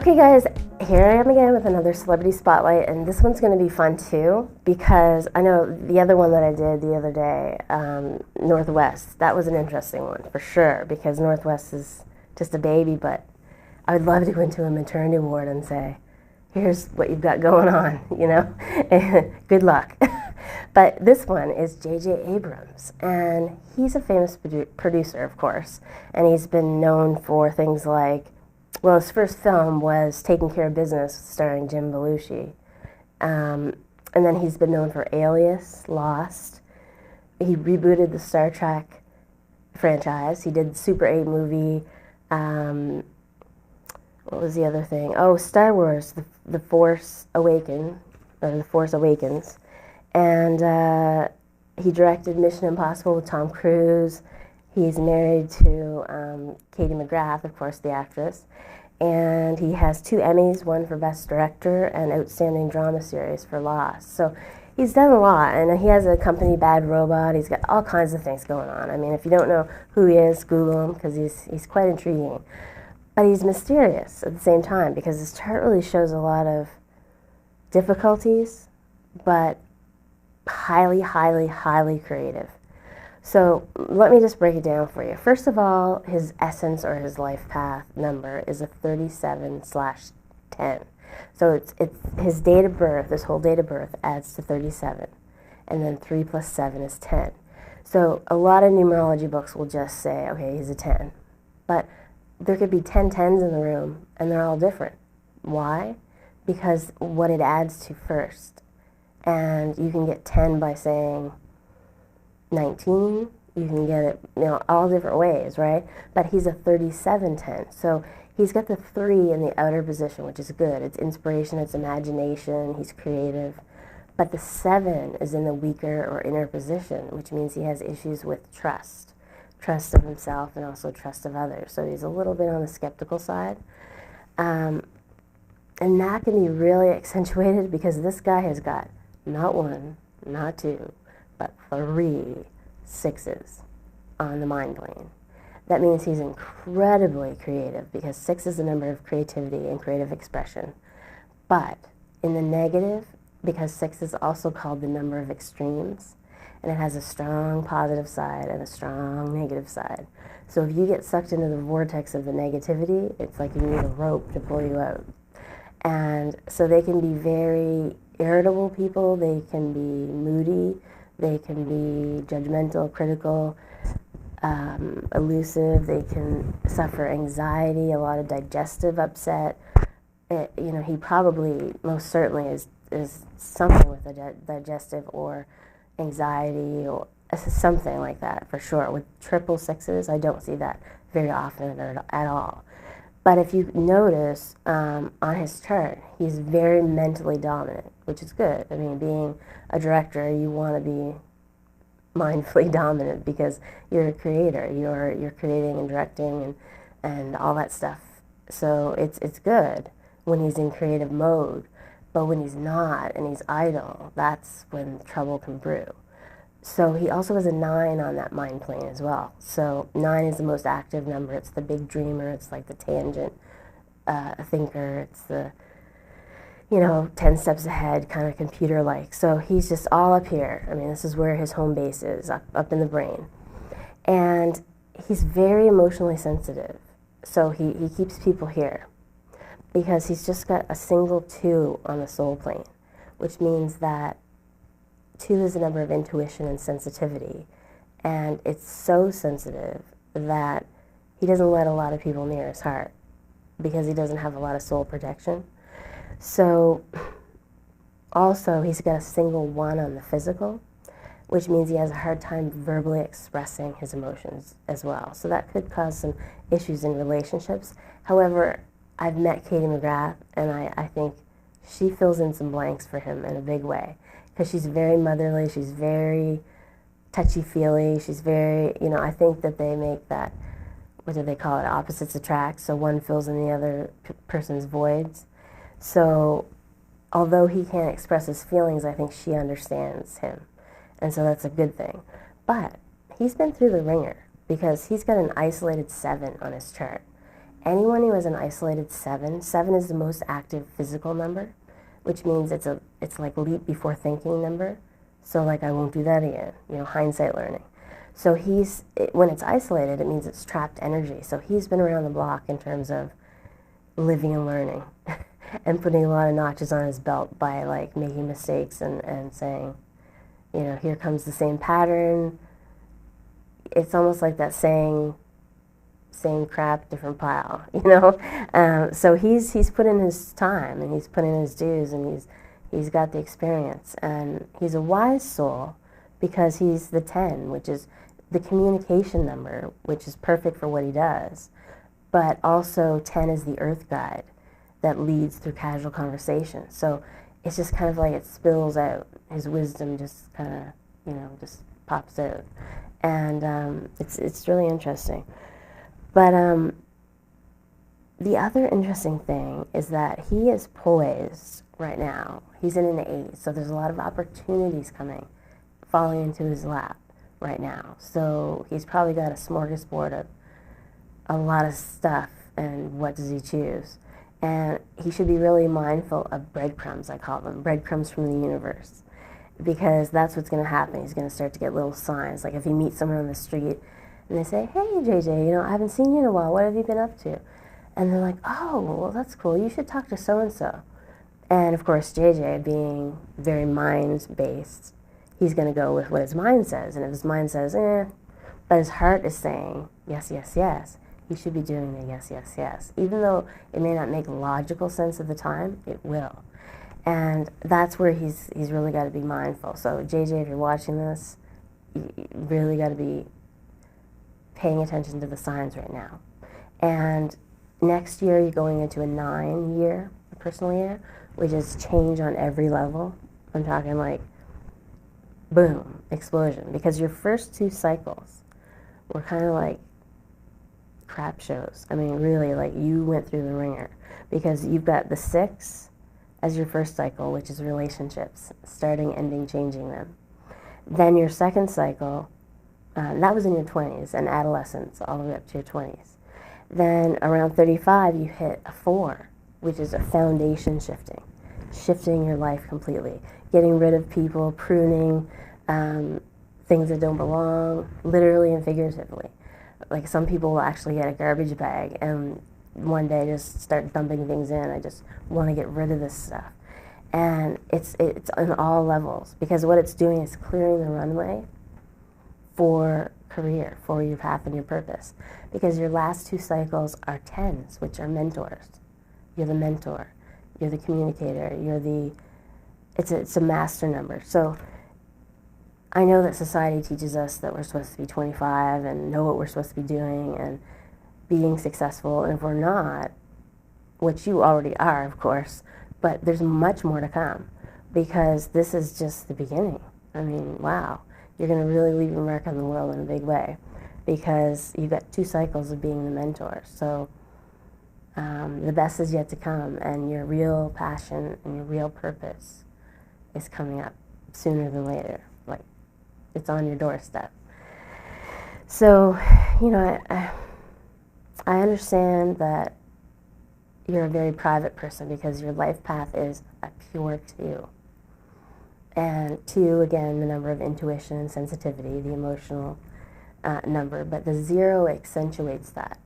Okay guys, here I am again with another celebrity spotlight, and this one's going to be fun too because I know the other one that I did the other day, Northwest, that was an interesting one for sure because Northwest is just a baby, but I would love to go into a maternity ward and say, here's what you've got going on, you know, good luck. But this one is J J Abrams, and he's a famous producer, of course, and he's been known for things like, well, his first film was Taking Care of Business, starring Jim Belushi. And then he's been known for Alias, Lost. He rebooted the Star Trek franchise. He did the Super 8 movie. What was the other thing? Oh, Star Wars, The Force Awakens, or The Force Awakens. And he directed Mission Impossible with Tom Cruise. He's married to Katie McGrath, of course, the actress. And he has 2 Emmys, one for Best Director and Outstanding Drama Series for Lost. So he's done a lot, and he has a company, Bad Robot. He's got all kinds of things going on. I mean, if you don't know who he is, Google him, because he's quite intriguing. But he's mysterious at the same time, because his chart really shows a lot of difficulties, but highly, highly, highly creative. So let me just break it down for you. First of all, his essence or his life path number is a 37/10. So it's his date of birth, this whole date of birth adds to 37. And then 3 plus 7 is 10. So a lot of numerology books will just say, okay, he's a 10. But there could be 10 10s in the room, and they're all different. Why? Because what it adds to first. And you can get 10 by saying 19, you can get it, you know, all different ways, right? But he's a 37/10, so he's got the 3 in the outer position, which is good. It's inspiration, it's imagination, he's creative. But the 7 is in the weaker or inner position, which means he has issues with trust of himself and also trust of others. So he's a little bit on the skeptical side. And that can be really accentuated because this guy has got not 1, not 2, but 3 6s on the mind plane. That means he's incredibly creative because 6 is the number of creativity and creative expression. But in the negative, because 6 is also called the number of extremes, and it has a strong positive side and a strong negative side. So if you get sucked into the vortex of the negativity, it's like you need a rope to pull you out. And so they can be very irritable people, they can be moody, they can be judgmental, critical, elusive. They can suffer anxiety, a lot of digestive upset. You know, he probably, most certainly, is something with a digestive or anxiety or something like that for sure. With 666s, I don't see that very often at all. But if you notice on his chart, he's very mentally dominant, which is good. I mean, being a director, you want to be mindfully dominant because you're a creator. You're creating and directing and all that stuff. So it's good when he's in creative mode. But when he's not and he's idle, that's when trouble can brew. So he also has a 9 on that mind plane as well. So 9 is the most active number. It's the big dreamer. It's like the tangent thinker. It's the, 10 steps ahead, kind of computer-like. So he's just all up here. I mean, this is where his home base is, up in the brain. And he's very emotionally sensitive. So he keeps people here because he's just got a single 2 on the soul plane, which means that 2 is the number of intuition and sensitivity, and it's so sensitive that he doesn't let a lot of people near his heart because he doesn't have a lot of soul protection. So also he's got a single 1 on the physical, which means he has a hard time verbally expressing his emotions as well. So that could cause some issues in relationships. However, I've met Katie McGrath, and I think she fills in some blanks for him in a big way. Because she's very motherly, she's very touchy-feely, she's very, I think that they make that, what do they call it, opposites attract, so one fills in the other person's voids. So although he can't express his feelings, I think she understands him, and so that's a good thing. But he's been through the ringer because he's got an isolated 7 on his chart, anyone who has an isolated 7, 7 is the most active physical number, which means it's like leap before thinking number. So like, I won't do that again, hindsight learning. So when it's isolated, it means it's trapped energy. So he's been around the block in terms of living and learning and putting a lot of notches on his belt by like making mistakes and saying, here comes the same pattern. It's almost like that saying, same crap, different pile, So he's put in his time and he's put in his dues and he's got the experience, and he's a wise soul because he's the 10, which is the communication number, which is perfect for what he does. But also 10 is the earth guide that leads through casual conversation. So it's just kind of like it spills out. His wisdom just kind of, just pops out. And it's really interesting. But the other interesting thing is that he is poised right now. He's in an 8, so there's a lot of opportunities falling into his lap right now. So he's probably got a smorgasbord of a lot of stuff, and what does he choose? And he should be really mindful of breadcrumbs, I call them, breadcrumbs from the universe, because that's what's going to happen. He's going to start to get little signs, like if he meets someone on the street and they say, hey, JJ, I haven't seen you in a while, what have you been up to? And they're like, oh, well, that's cool, you should talk to so-and-so. And of course, JJ, being very mind-based, he's going to go with what his mind says. And if his mind says, but his heart is saying, yes, yes, yes, he should be doing the yes, yes, yes. Even though it may not make logical sense at the time, it will. And that's where he's really got to be mindful. So JJ, if you're watching this, you really got to be paying attention to the signs right now. And next year, you're going into a 9-year, a personal year, which is change on every level. I'm talking like, boom, explosion. Because your first 2 cycles were kind of like crap shows. I mean, really, like you went through the ringer. Because you've got the 6 as your first cycle, which is relationships, starting, ending, changing them. Then your second cycle, that was in your 20s and adolescence, all the way up to your 20s. Then around 35, you hit a 4, which is a foundation shifting your life completely, getting rid of people, pruning things that don't belong, literally and figuratively. Like some people will actually get a garbage bag and one day just start dumping things in. I just want to get rid of this stuff. And it's on all levels, because what it's doing is clearing the runway for career, for your path and your purpose. Because your last 2 cycles are 10s, which are mentors. You're the mentor, you're the communicator, it's a master number. So I know that society teaches us that we're supposed to be 25 and know what we're supposed to be doing and being successful, and if we're not, which you already are, of course, but there's much more to come, because this is just the beginning. I mean, wow, you're going to really leave your mark on the world in a big way, because you've got 2 cycles of being the mentor. So the best is yet to come, and your real passion and your real purpose is coming up sooner than later. Like, it's on your doorstep. So, I understand that you're a very private person, because your life path is a pure 2. And 2, again, the number of intuition and sensitivity, the emotional number, but the 0 accentuates that.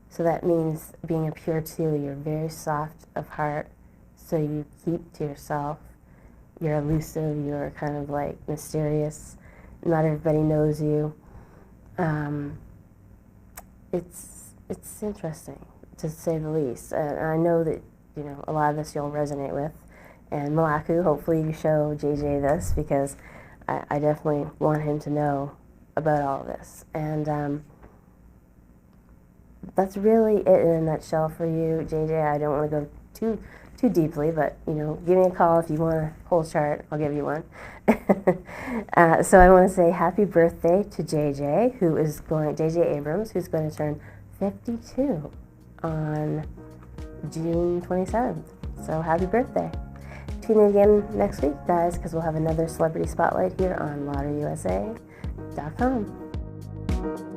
So that means being a pure 2, you're very soft of heart, so you keep to yourself. You're elusive, you're kind of like mysterious. Not everybody knows you. It's interesting, to say the least. And I know that, a lot of this you'll resonate with. And Malaku, hopefully you show JJ this, because I definitely want him to know about all of this. And that's really it in a nutshell for you, JJ. I don't want to go too deeply, but give me a call if you want a whole chart. I'll give you one. So I want to say happy birthday to JJ, JJ Abrams, who's going to turn 52 on June 27th. So happy birthday. Tune in again next week, guys, because we'll have another celebrity spotlight here on LotteryUSA.com.